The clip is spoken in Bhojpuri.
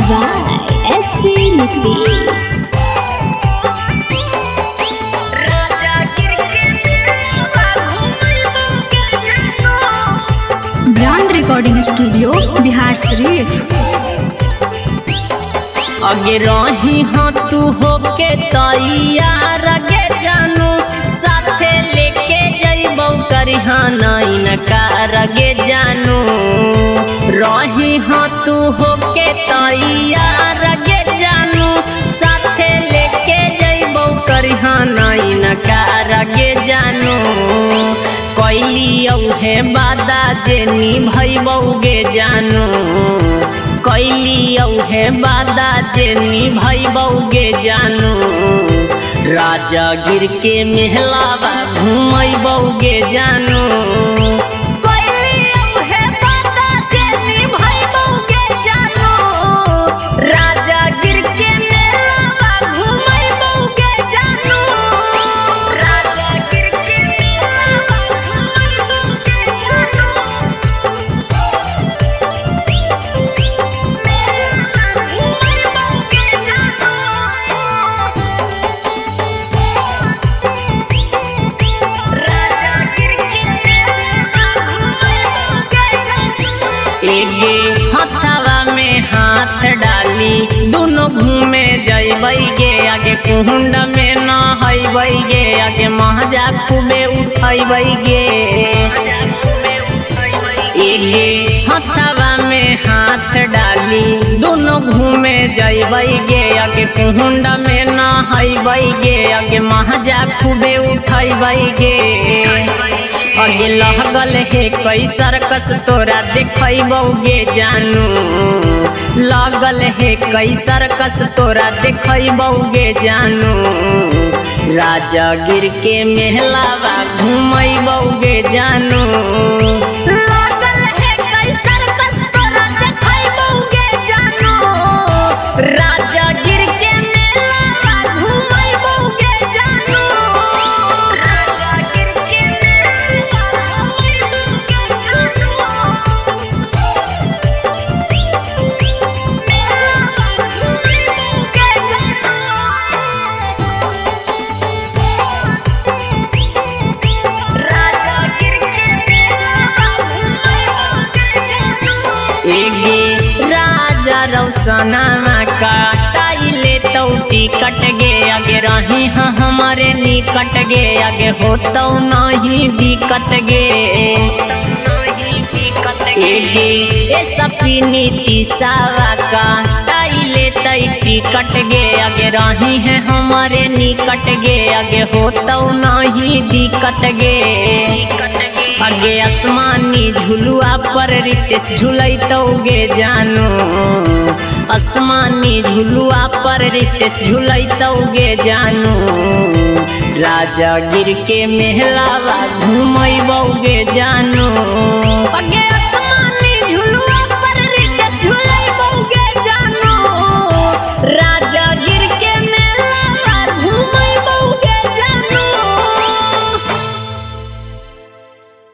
by SP Nitish. Brand recording studio Bihar Sharif. अगे रही हाँ तू होके तैयार गे जानू साथे लेके जइबौ करिहा नहीं नकार गे जानू रही हाँ तू होके तैयार गे जानू साथे लेके जइबौ करिहा नहीं नकार गे जानू कैली औहे बादा जे निभैबौ गे जानू कैली औहे बादा जे निभैबौ गे जानू राजागिर के महलावा घुमैबौ गे जानू कैली औहे बादा जे निभैबौ गे जानू राजागिर के महलावा घुमैबौ गे जानू राजागिर के महलावा घुमैबौ गे जानू एगे हथवा में हाथ डाली दोनों घूमे जइबै गे आगे कुंड में नहैबै गे आगे महजा खूबे उठैबै गे एगे हथवा में हाथ डाली दोनों घूमे जइबै गे आगे कुंड में नहैबै गे आगे महजा खूबे उठैबै गे आगे लगल है कई सर्कस तोरा देखैबौ गे जानू लगल है कई सर्कस तोरा देखैबौ गे जानू राजागिर के महलावा घुमैबौ गे जानू लगल है कई सर्कस तोरा देखैबौ गे जानू राजागिर के महलावा घुमैबौ गे जानू राजागिर के राजा रौसनामा काटाइले तो टिकट गे आगे रही हाँ हमारे निकट गे आगे होतौ नहीं दिक्कत गे एगे एसपी नीतीशवा काटाइले तई टिकट गे आगे रही है हमारे निकट गे आगे होतौ नहीं दिक्कत गे आगे आसमानी झुलुआ पर रितेश झुलैतौ गे जानू आसमानी झुलुआ पर रितेश झुलैतौ गे जानू राजागिर के महलावा घुमैबौ गे जानू।